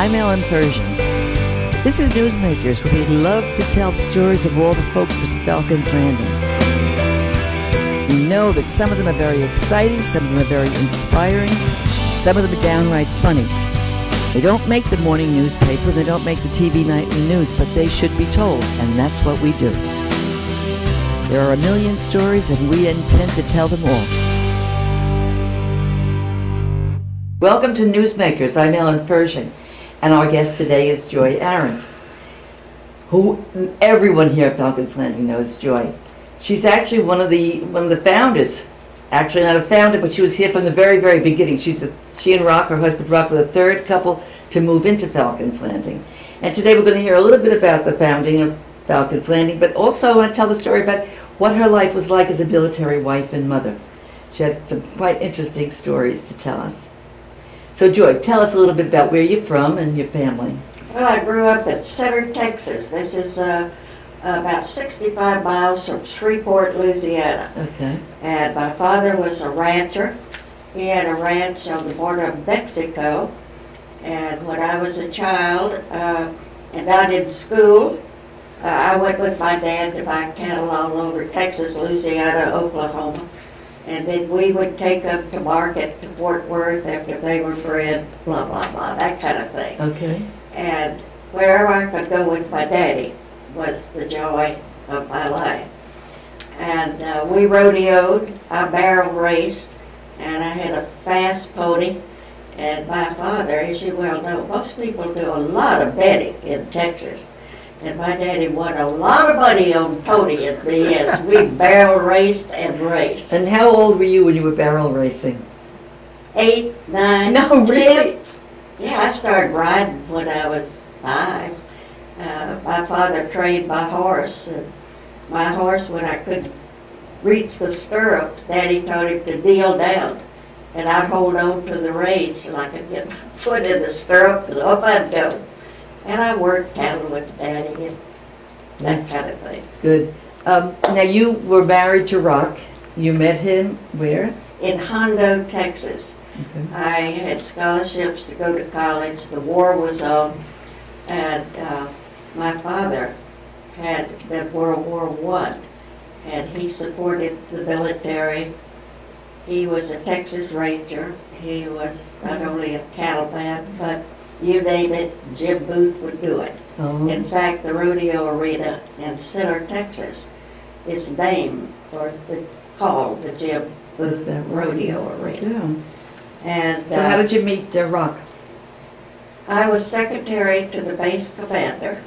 I'm Ellen Persian. This is Newsmakers, where we love to tell the stories of all the folks at Falcons Landing. We know that some of them are very exciting, some of them are very inspiring, some of them are downright funny. They don't make the morning newspaper, they don't make the TV nightly news, but they should be told, and that's what we do. There are a million stories, and we intend to tell them all. Welcome to Newsmakers. I'm Ellen Persian, and our guest today is Joy Arant, who everyone here at Falcons Landing knows Joy. She's actually one of the founders. Actually, not a founder, but she was here from the very, very beginning. She and Rock, her husband Rock, were the third couple to move into Falcons Landing. And today we're going to hear a little bit about the founding of Falcons Landing, but also I want to tell the story about what her life was like as a military wife and mother. She had some quite interesting stories to tell us. So Joy, tell us a little bit about where you're from and your family. Well, I grew up in Center, Texas. This is about 65 miles from Shreveport, Louisiana. Okay. And my father was a rancher. He had a ranch on the border of Mexico. And when I was a child and not in school, I went with my dad to buy cattle all over Texas, Louisiana, Oklahoma. And then we would take them to market to Fort Worth after they were bred, blah, blah, blah, that kind of thing. Okay. And wherever I could go with my daddy was the joy of my life. And we rodeoed, I barrel raced, and I had a fast pony. And my father, as you well know, most people do a lot of betting in Texas. And my daddy won a lot of money on pony at the end. We barrel raced and raced. And how old were you when you were barrel racing? 8, 9, No, 10. really? Yeah, I started riding when I was 5. My father trained my horse. And my horse, when I couldn't reach the stirrup, Daddy told him to kneel down. And I'd hold on to the reins till I could get my foot in the stirrup and up I'd go. And I worked cattle with Daddy and that kind of thing. Good. Now you were married to Rock. You met him where? In Hondo, Texas. Okay. I had scholarships to go to college. The war was on. And my father had been World War I. And he supported the military. He was a Texas Ranger. He was not only a cattleman, but you name it, Jim Booth would do it. Oh. In fact, the rodeo arena in Center, Texas is named called the Jim Booth Rodeo Arena. Yeah. And So how did you meet Rock? I was secretary to the base commander,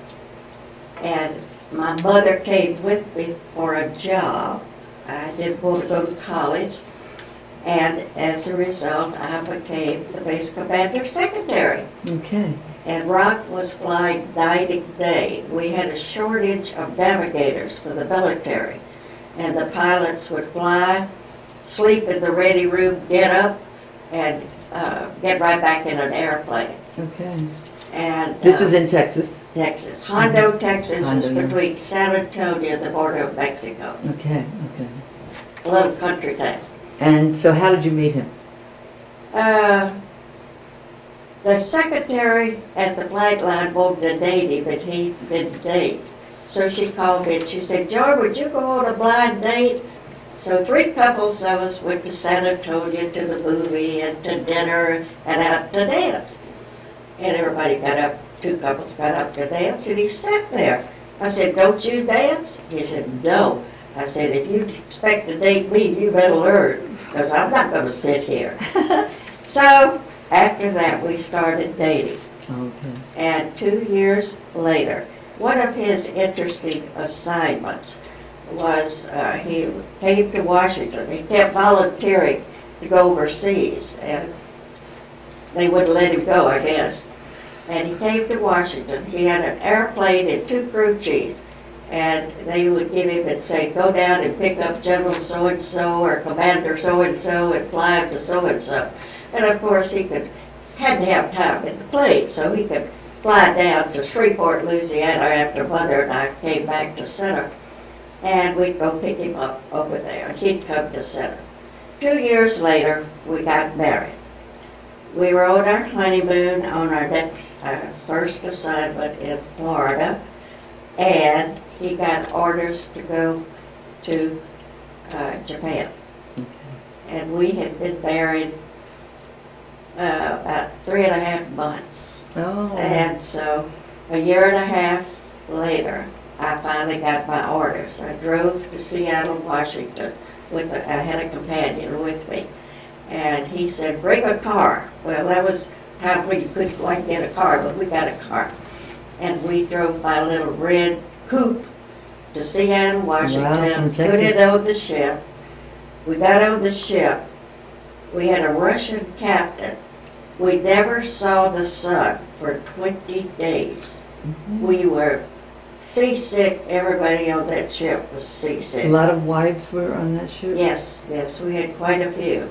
and my mother came with me for a job. I didn't want to go to college. And as a result, I became the base commander's secretary. Okay. And Rock was flying night and day. We had a shortage of navigators for the military. And the pilots would fly, sleep in the ready room, get up, and get right back in an airplane. Okay. And This was in Texas? Texas. Hondo, Texas Hondo, is yeah. between San Antonio and the border of Mexico. Okay, okay. A little country town. And so how did you meet him? The secretary at the flight line wanted to date him, but he didn't date. So she called me and she said, "Joy, would you go on a blind date?" So 3 couples of us went to San Antonio to the movie and to dinner and out to dance. And everybody got up, 2 couples got up to dance, and he sat there. I said, "Don't you dance?" He said, "No." I said, "If you expect to date me, you better learn, because I'm not going to sit here." So after that, we started dating. Okay. And 2 years later, one of his interesting assignments was he came to Washington. He kept volunteering to go overseas, and they wouldn't let him go, I guess. And he came to Washington. He had an airplane and 2 crew chiefs. And they would give him and say, "Go down and pick up General so-and-so or Commander so-and-so and fly him to so-and-so." And of course he had to have time in the plane, so he could fly down to Shreveport, Louisiana after Mother and I came back to Center. And we'd go pick him up over there, and he'd come to Center. 2 years later, we got married. We were on our honeymoon on our first assignment in Florida, and he got orders to go to Japan. Okay. And we had been married about 3.5 months. Oh. And so a year and a half later, I finally got my orders. I drove to Seattle, Washington. I had a companion with me. And he said, bring a car. Well, that was time when you couldn't quite get a car, but we got a car. And we drove my little red coupe to Seattle, Washington, put it on the ship. We got on the ship. We had a Russian captain. We never saw the sun for 20 days. Mm-hmm. We were seasick. Everybody on that ship was seasick. A lot of wives were on that ship? Yes, we had quite a few.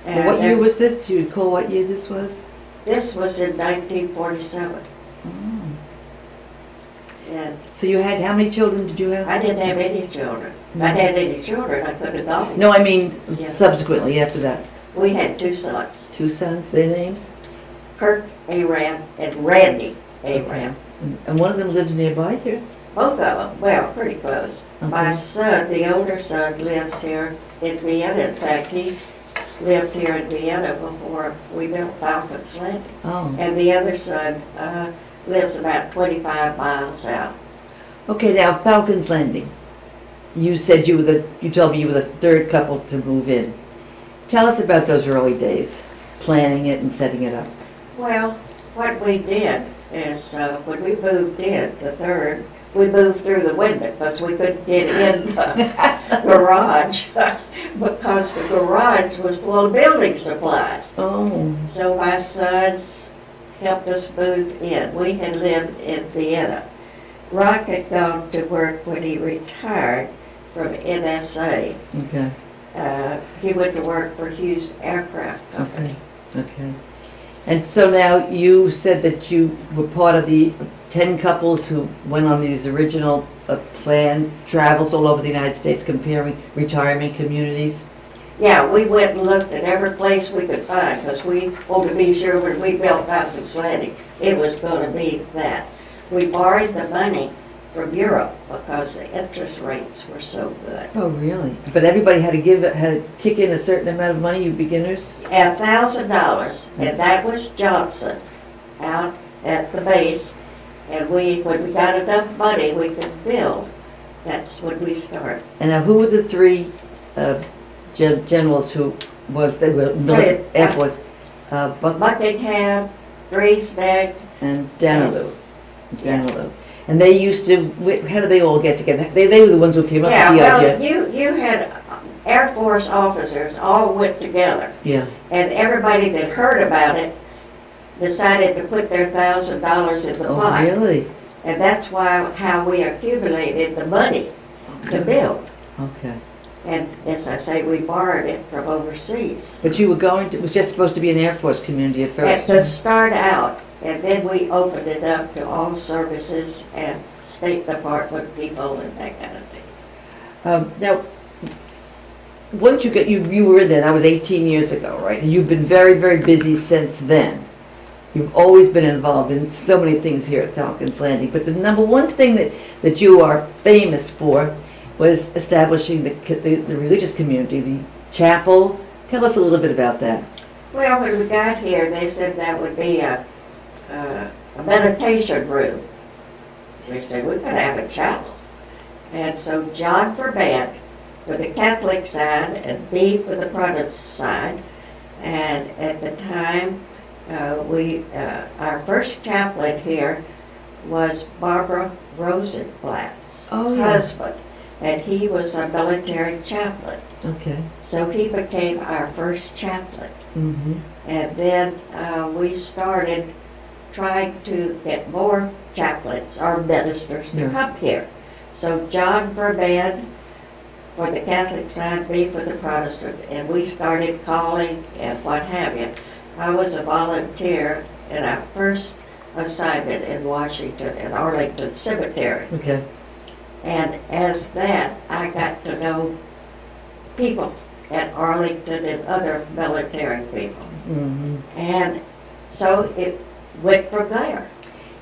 Well, what year was this? Do you recall what year this was? This was in 1947. Oh. And so you had, how many children did you have? I didn't have any children. No. If I had any children, I couldn't have gone. No, I mean Yeah. subsequently after that. We had 2 sons, 2 sons, their names? Kurt Arant and Randy Arant. And one of them lives nearby here? Both of them, well, pretty close. Okay. My son, the older son, lives here in Vienna. In fact, he lived here in Vienna before we built Falcons Landing. Oh. And the other son lives about 25 miles out. Okay, now Falcons Landing. You said you told me you were the 3rd couple to move in. Tell us about those early days, planning it and setting it up. Well, what we did is when we moved in, the 3rd, we moved through the window because we couldn't get in the garage because the garage was full of building supplies. Oh. So my sons helped us move in. We had lived in Vienna. Rock had gone to work when he retired from NSA. Okay. He went to work for Hughes Aircraft Company. Okay. And so now you said that you were part of the 10 couples who went on these original planned travels all over the United States comparing retirement communities? Yeah, we went and looked at every place we could find because we wanted to be sure when we built Falcons Landing it was going to be that. We borrowed the money from Europe because the interest rates were so good. Oh, really? But everybody had to kick in a certain amount of money, you beginners? $1,000, and that was Johnson out at the base. And when we got enough money, we could build. That's when we started. And now, who were the 3 generals who they were Air Force? Buckingham, Griesneck, and Danilou. Danilou. And they used to, how did they all get together? They were the ones who came up with the idea. You had Air Force officers all went together. Yeah. And everybody that heard about it decided to put their $1,000 in the pot. Oh, really? And that's how we accumulated the money to build. Okay. And as I say, we borrowed it from overseas. But you were it was just supposed to be an Air Force community at first. And to start out, and then we opened it up to all services and State Department people and that kind of thing. Now, once you were in there, that was 18 years ago, right? And you've been very, very busy since then. You've always been involved in so many things here at Falcons Landing. But the number one thing that you are famous for was establishing the religious community, the chapel. Tell us a little bit about that. Well, when we got here, they said that would be a meditation room. We said, we could have a chapel. And so John Verband for the Catholic side and B for the Protestant side. And at the time, our first chaplain here was Barbara Rosenblatt's husband. And he was a military chaplain. Okay. So he became our first chaplain. Mm-hmm. And then we started trying to get more chaplains or ministers to come here. So John Verband for the Catholic side, me for the Protestant, and we started calling and what have you. I was a volunteer in our first assignment in Washington at Arlington Cemetery. Okay. And as that, I got to know people at Arlington and other military people. Mm-hmm. And so it went from there.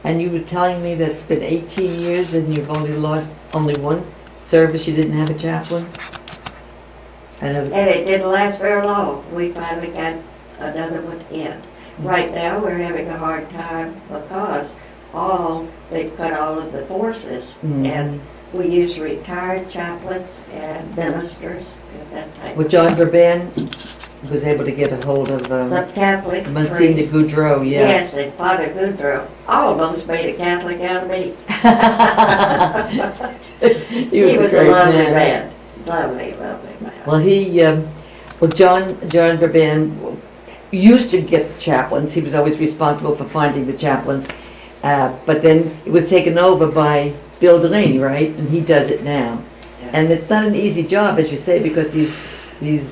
And you were telling me that it's been 18 years and you've only lost only one service. You didn't have a chaplain? And it didn't last very long. We finally got another one in. Right now, we're having a hard time because they've cut all of the forces, and we use retired chaplains and ministers and that type. Well, John Verban was able to get a hold of some Catholic Monsignor priests. Goudreau, yeah. Yes, and Father Goudreau almost made a Catholic out of me. He was a great lovely man. man. Lovely, lovely man. Well, John Verban used to get the chaplains. He was always responsible for finding the chaplains. But then it was taken over by Bill Delaney, right? And he does it now. Yeah. And it's not an easy job, as you say, because these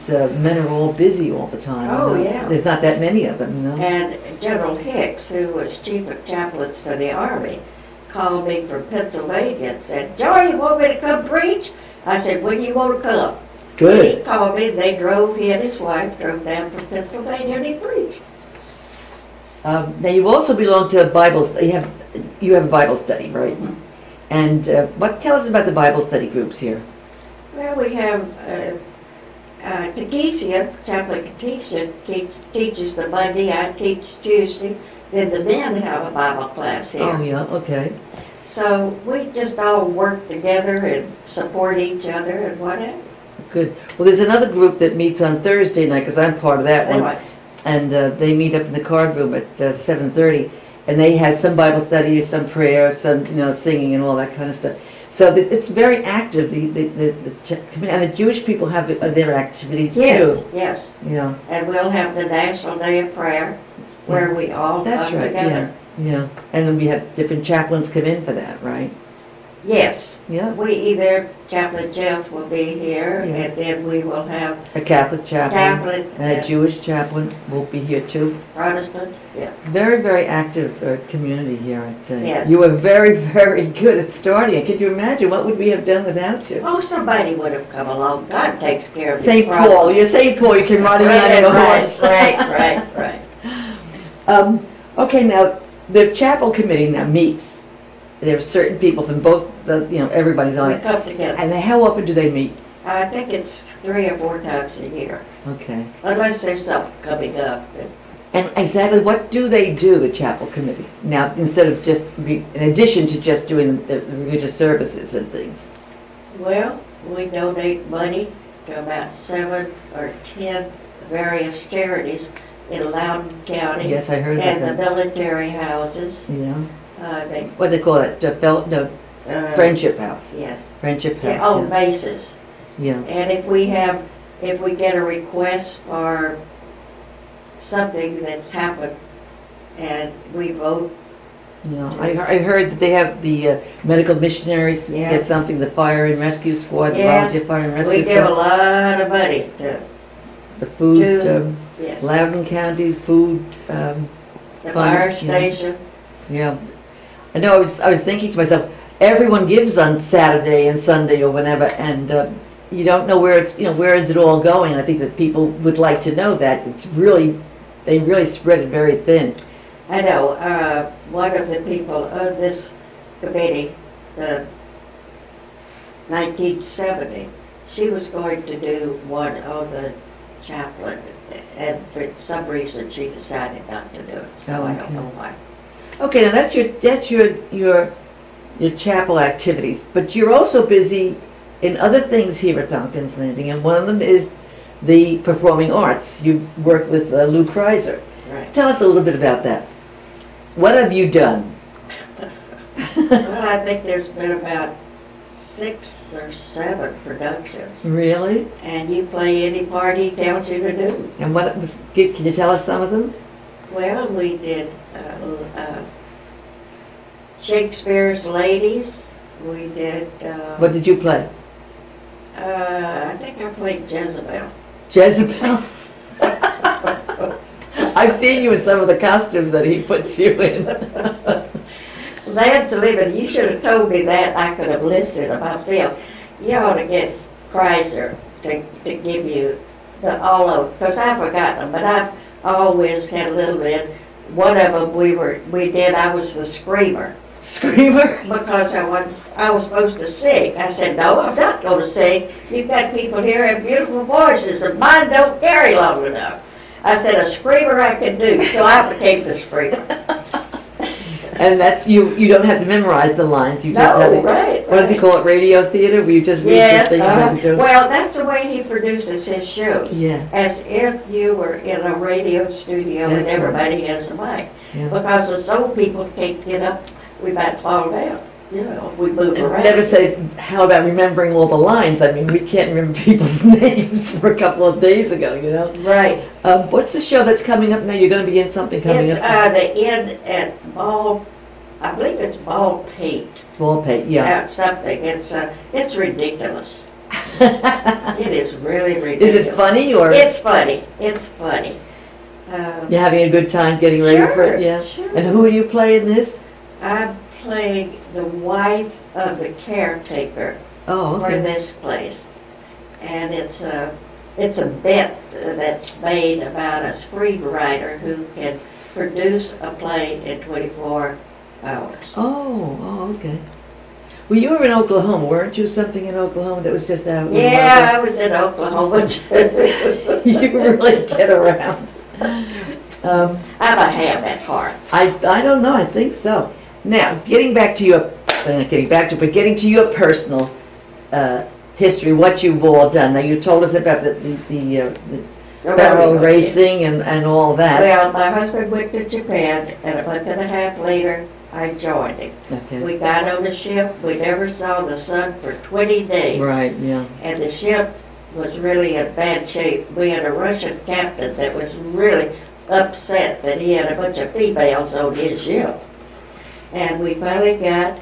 men are all busy all the time. Oh, you know? yeah. There's not that many of them, you know. And General Hicks, who was chief of chaplains for the Army, called me from Pennsylvania and said, "Joy, you want me to come preach?" I said, "When you want to come?" Good. And he called me, he and his wife drove down from Pennsylvania and he preached. Now you also belong to a Bible study. You have a Bible study, right? And tell us about the Bible study groups here. Well, we have Takesian, Chaplain Takesian, teaches the Monday, I teach Tuesday. Then the men have a Bible class here. Oh, yeah, okay. So we just all work together and support each other and whatever. Good. Well, there's another group that meets on Thursday night, because I'm part of that one. Anyway, And they meet up in the card room at 7:30. And they have some Bible study, some prayer, some singing and all that kind of stuff. So it's very active. And the Jewish people have their activities too. Yes. Yeah. And we'll have the National Day of Prayer where we all That's come right. together. Yeah. And then we have different chaplains come in for that, right? Yes. Yeah. We either, Chaplain Jeff will be here, Yeah. and then we will have A Catholic chaplain and a and Jewish chaplain will be here too. Protestant. Yeah. Very, very active community here, I'd say. Yes. You were very, very good at starting it. Could you imagine what would we have done without you? Oh, somebody would have come along. God takes care of St. his Paul. problems. You're St. Paul. You came riding on a horse. Right. Okay, now the chapel committee now meets. There are certain people from both everybody's on We it. come together. And how often do they meet? I think it's 3 or 4 times a year, Okay. unless there's something coming up. And exactly what do they do, the chapel committee? Now, instead of in addition to just doing the religious services and things. Well, we donate money to about 7 or 10 various charities in Loudoun County. Yes, I heard And about the that. military houses. Yeah. They, What do they call it? Friendship House. Yes. Friendship House. Yeah, on bases. Yeah. And if we get a request for something that's happened and we vote. Yeah. I heard that they have the medical missionaries Yeah. get something, the fire and rescue squad, the Yes. volunteer fire and rescue We give a squad. lot of money to The food, yes, Loudoun County food, the fund, fire yeah. station. yeah. I know, I was thinking to myself, everyone gives on Saturday and Sunday or whenever, and you don't know where where is it all going. I think that people would like to know that. They really spread it very thin. I know, one of the people on this committee, the 1970, she was going to do one on the chaplain, and for some reason she decided not to do it, so I don't know why. Okay, now that's your chapel activities, but you're also busy in other things here at Falcons Landing, and one of them is the performing arts. You work with Lou Kreiser. Right. Tell us a little bit about that. What have you done? Well, I think there's been about 6 or 7 productions, Really? and you play any part he tells you to do. And can you tell us some of them? Well, we did Shakespeare's Ladies. We did. What did you play? I think I played Jezebel. Jezebel? I've seen you in some of the costumes that he puts you in. That's living. You should have told me that. I could have listed them. I feel you ought to get Kreiser to give you all of, because I've forgotten them, but I've always had a little bit. One of them I was the screamer. Screamer? Because I was supposed to sing. I said, no, I'm not going to sing. You've got people here who have beautiful voices, and mine don't carry long enough. I said, a screamer I can do, so I became the screamer. And that's, you don't have to memorize the lines, you just have to, right. what does he call it, radio theater, where you just read Yes, the thing? well, that's the way he produces his shows. Yeah. As if you were in a radio studio and That's everybody has a mic. Yeah. Because as old people can't get up, we might fall down, if we move around. Never said, how about remembering all the lines? I mean, we can't remember people's names for a couple of days ago, Right. What's the show that's coming up now? You're going to be in something coming It's up? the Inn at I believe it's Baldpate. Baldpate, yeah. Something. It's ridiculous. It is really ridiculous. Is it funny or? It's funny. It's funny. You're having a good time getting ready for it? Yeah. Sure. And who do you play in this? I'm playing the wife of the caretaker Oh, for okay. this place. And it's a bet that's made about a screenwriter who can produce a play in 24 hours. Oh, okay. Well, you were in Oklahoma, weren't you? Something in Oklahoma that was just out. Yeah, I was in Oklahoma too. You really get around. I'm a ham at heart. I don't know. I think so. Now, getting to your personal history, what you've all done. Now, you told us about the barrel racing and all that. Well, my husband went to Japan, and a month and a half later, I joined him. Okay. We got on the ship. We never saw the sun for 20 days. Right, yeah. And the ship was really in bad shape. We had a Russian captain that was really upset that he had a bunch of females on his ship. And we went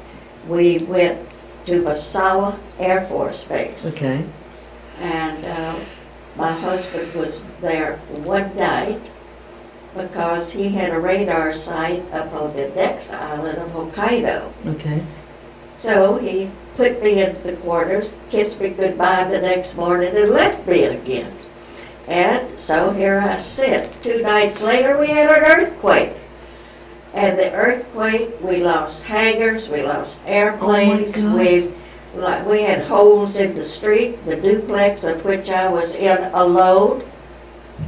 to Misawa Air Force Base. Okay. And my husband was there one night because he had a radar site up on the next island of Hokkaido. Okay. So he put me in the quarters, kissed me goodbye the next morning, and left me again. And so here I sit. 2 nights later, we had an earthquake. And the earthquake, we lost hangars, we lost airplanes, Oh my God. we had holes in the street. The duplex of which I was in alone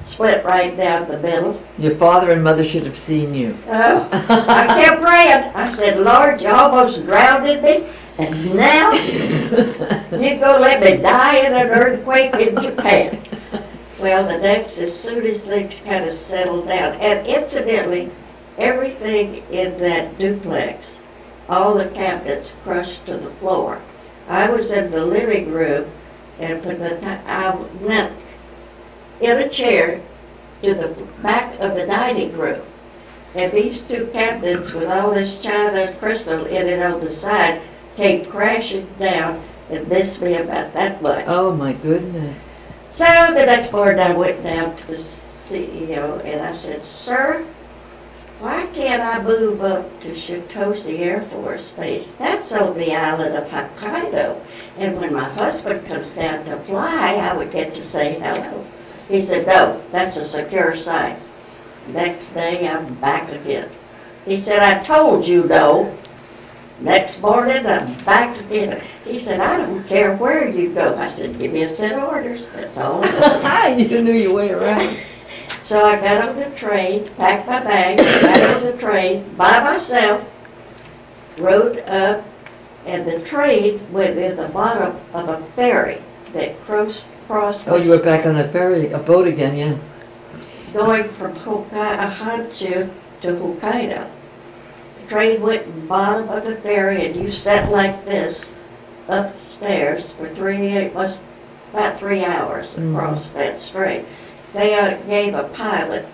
split right down the middle. Your father and mother should have seen you. Oh, I kept praying. I said, Lord, you almost drowned me, and now you're going to let me die in an earthquake in Japan. Well, the next, as soon as things kind of settled down, and incidentally, everything in that duplex, all the cabinets crushed to the floor. I was in the living room, and I went in a chair to the back of the dining room. And these 2 cabinets with all this china crystal in it on the side came crashing down and missed me about that much. Oh my goodness. So the next morning I went down to the CEO and I said, Sir, why can't I move up to Shitoshi Air Force Base? That's on the island of Hokkaido. And when my husband comes down to fly, I would get to say hello. He said, no, that's a secure site. Next day, I'm back again. He said, I told you no. Next morning, I'm back again. He said, I don't care where you go. I said, give me a set of orders. That's all. You knew your way around. So I got on the train, packed my bags, got on the train by myself, rode up, and the train went in the bottom of a ferry that crossed Oh, you were back on the ferry, a boat again, yeah. going from Honshu to Hokkaido. The train went in the bottom of the ferry, and you sat like this upstairs for about 3 hours across that strait. They gave a pilot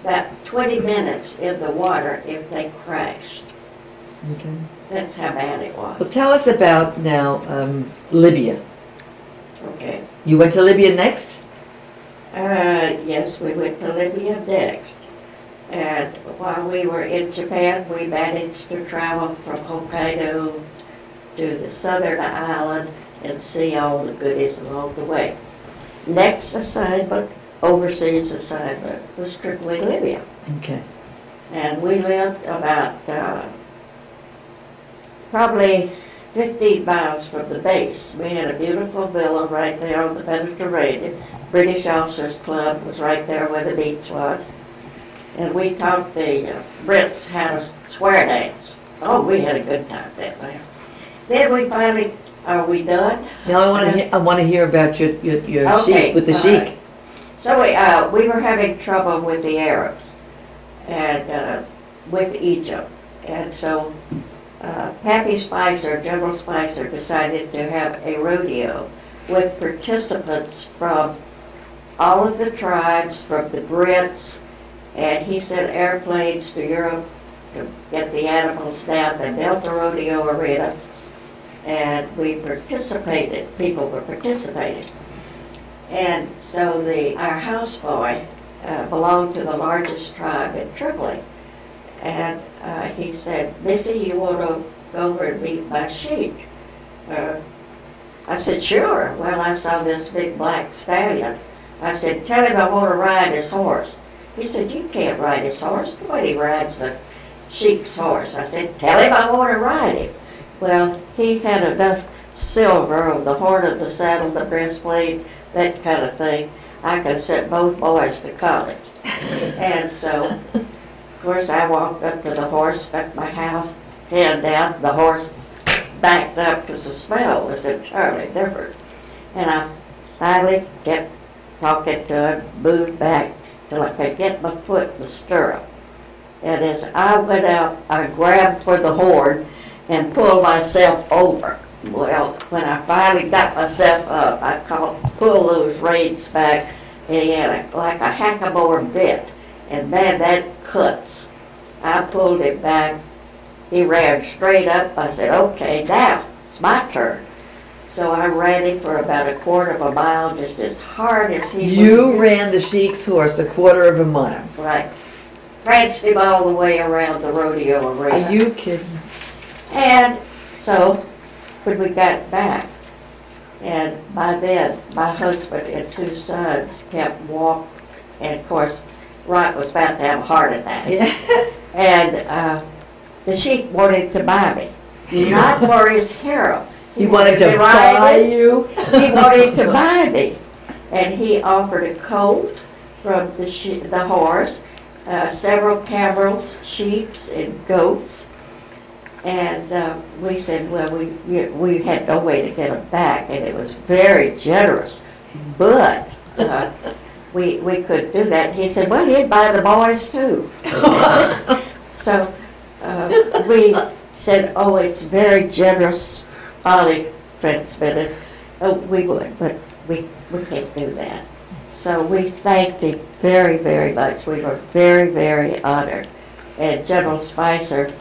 about 20 minutes in the water if they crashed. Okay. That's how bad it was. Well, tell us about now Libya. Okay. You went to Libya next? Yes, we went to Libya next. And while we were in Japan, we managed to travel from Hokkaido to the southern island and see all the goodies along the way. next assignment, overseas assignment, was Tripoli, Libya. Okay. And we lived about probably 15 miles from the base. We had a beautiful villa right there on the Mediterranean. British Officers Club was right there where the beach was. And we taught the Brits how to swear dance. Oh, we had a good time that way. Then we finally, are we done? Now I want to hear about your Okay, sheik, with the sheik. So we were having trouble with the Arabs and with Egypt. And so Pappy Spicer, General Spicer, decided to have a rodeo with participants from all of the tribes, from the Brits, and he sent airplanes to Europe to get the animals down. They built a rodeo arena, and we participated. People were participating. And so our houseboy belonged to the largest tribe in Tripoli. And he said, Missy, you want to go over and meet my sheik? I said, sure. Well, I saw this big black stallion. I said, tell him I want to ride his horse. He said, you can't ride his horse. Nobody rides the sheik's horse. I said, tell him I want to ride him. Well, he had enough silver on the horn of the saddle, the breastplate, that kind of thing. I could send both boys to college. And so, of course, I walked up to the horse, stuck my hand out, the horse backed up because the smell was entirely different. And I finally kept talking to him, moved back till I could get my foot in the stirrup. And as I went out, I grabbed for the horn and pulled myself over. Well, when I finally got myself up, I pulled those reins back, and he had like a hackamore bit. And man, that cuts. I pulled him back. He ran straight up. I said, okay, now it's my turn. So I ran him for about a quarter of a mile, just as hard as he would. You ran the sheik's horse a quarter of a mile. Right. Pranced him all the way around the rodeo arena. Are you kidding? And so, when we got back, and by then, my husband and two sons kept walking, and of course, Arant was about to have a heart attack. Yeah. And the sheik wanted to buy me, not for his harem. He wanted to buy you? He wanted to buy me. And he offered a colt from the horse, several camels, sheep, and goats. And we said, well, we had no way to get them back, and it was very generous. But we could do that. He said, well, he'd buy the boys too. So we said, oh, it's very generous, Ollie transmitted. Oh, we would, but we can't do that. So we thanked him very, very much. We were very, very honored. And General Spicer,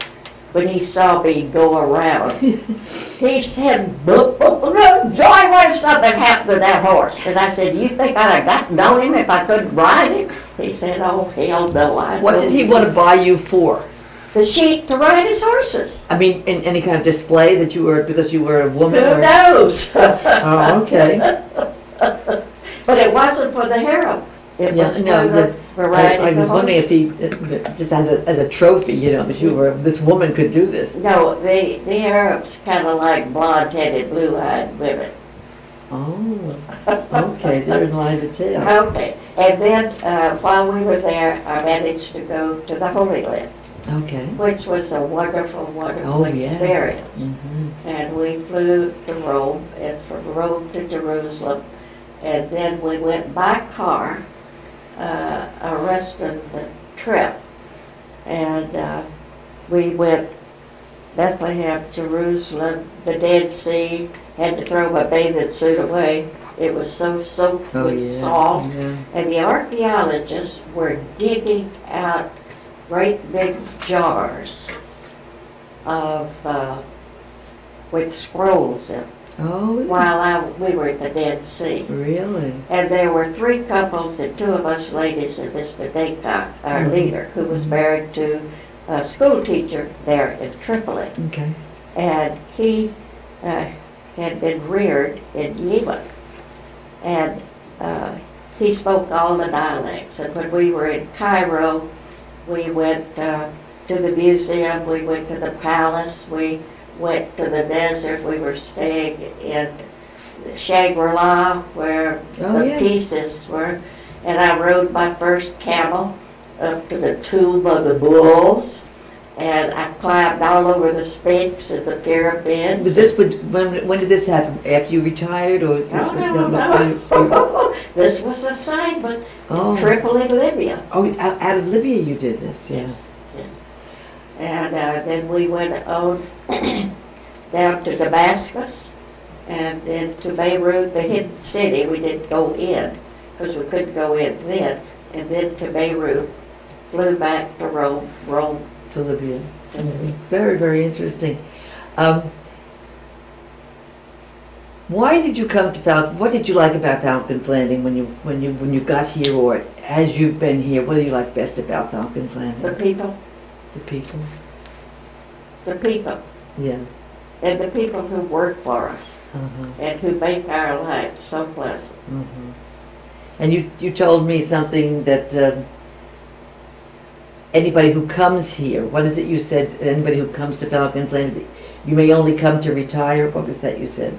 when he saw me go around, he said, Joy, what if something happened to that horse? And I said, you think I'd have known him if I couldn't ride him? He said, oh, hell no. What did he want to buy you for? The sheik to ride his horses. I mean, in any kind of display that you were, because you were a woman? Who knows? Oh, okay. But it wasn't for the harem. It was for riding I was the wondering horse. if he, just as a trophy, you know, that you were, this woman could do this. No, the Arabs kind of like blonde-headed, blue-eyed women. Oh, okay, therein lies a tale. Okay, and then while we were there, I managed to go to the Holy Land. Okay. Which was a wonderful, wonderful experience. Yes. Mm-hmm. And we flew to Rome, and from Rome to Jerusalem, and then we went by car, a rest of the trip, and we went Bethlehem, Jerusalem, the Dead Sea, had to throw my bathing suit away. It was so soaked with salt, and the archaeologists were digging out great big jars of with scrolls in them. Oh, yeah. While we were at the Dead Sea. Really? And there were 3 couples and 2 of us ladies and Mr. Daycock, our leader, who was married to a school teacher there in Tripoli. Okay. And he had been reared in Yemen. And he spoke all the dialects. And when we were in Cairo, we went to the museum, we went to the palace, we went to the desert. We were staying in Shangri-La, where the pieces were. And I rode my first camel up to the tomb of the bulls. And I climbed all over the Sphinx and the pyramids. Was this when did this happen? After you retired, or no. This was an assignment in Tripoli, Libya. Oh, out of Libya you did this, yes. And then we went on down to Damascus, and then to Beirut, the hidden city. We didn't go in because we couldn't go in then. And then to Beirut, flew back to Rome. To Libya. Very, very interesting. Why did you come to Falcons? What did you like about Falcons Landing when you got here, or as you've been here? What do you like best about Falcons Landing? The people. The people. The people. Yeah. And the people who work for us and who make our lives so pleasant. And you told me something that. Anybody who comes here, what is it you said? Anybody who comes to Falcons Landing, you may only come to retire. What was that you said?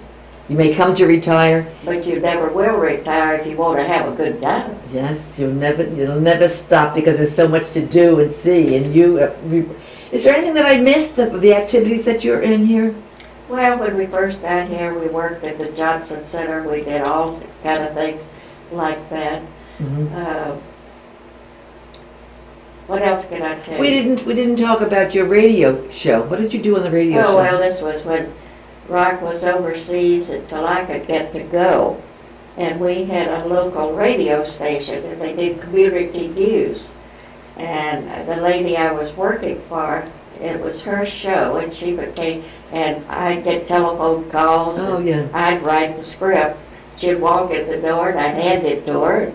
You may come to retire, but you never will retire if you want to have a good time. Yes, you'll never stop because there's so much to do and see. And is there anything that I missed of the activities that you're in here? Well, when we first got here, we worked at the Johnson Center. We did all kind of things like that. What else can I tell you? We didn't talk about your radio show. What did you do on the radio show? Oh, well, this was when Rock was overseas until I could get to go. And we had a local radio station, and they did community news. And the lady I was working for, it was her show, and she became, and I'd get telephone calls. I'd write the script. She'd walk in the door, and I'd hand it to her.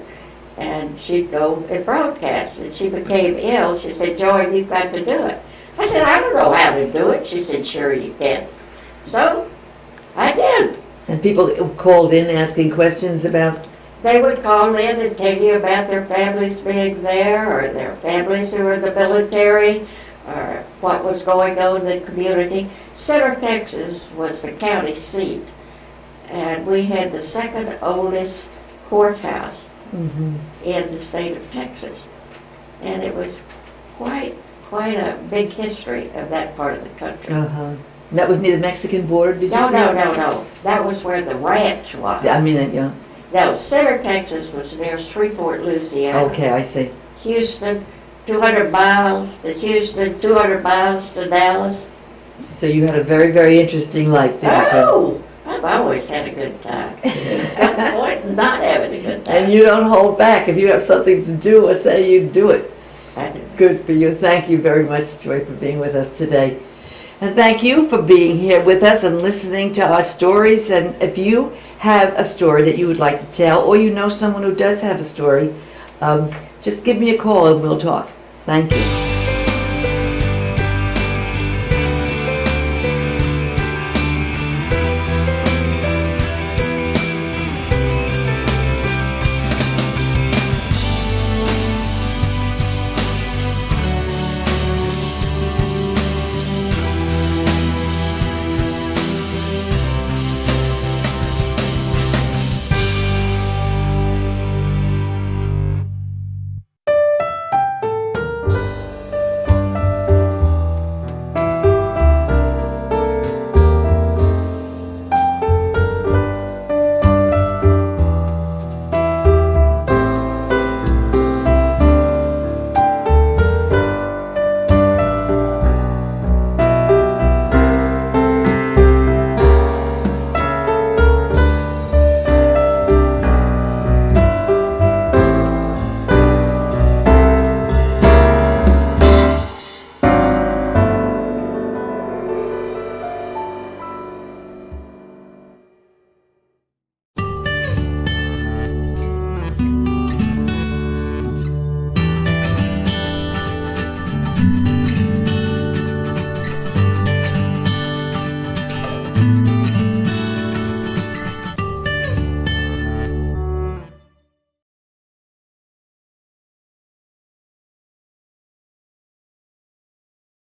And she'd go and broadcast. And she became ill. She said, "Joy, you've got to do it." I said, "I don't know how to do it." She said, "Sure you can." So I did. And people called in asking questions about? They would call in and tell you about their families being there, or their families who were in the military, or what was going on in the community. Center, Texas was the county seat. And we had the second oldest courthouse in the state of Texas. And it was quite a big history of that part of the country. And that was near the Mexican border, did you say? No. That was where the ranch was. Yeah, I mean, yeah. No, Center, Texas was near Shreveport, Louisiana. Okay, I see. Houston, 200 miles to Houston, 200 miles to Dallas. So you had a very, very interesting life, didn't you? Oh, I've always had a good time. No point in not having a good time. And you don't hold back. If you have something to do, or say you do it. I do. Good for you. Thank you very much, Joy, for being with us today. And thank you for being here with us and listening to our stories. And if you have a story that you would like to tell, or you know someone who does have a story, just give me a call and we'll talk. Thank you.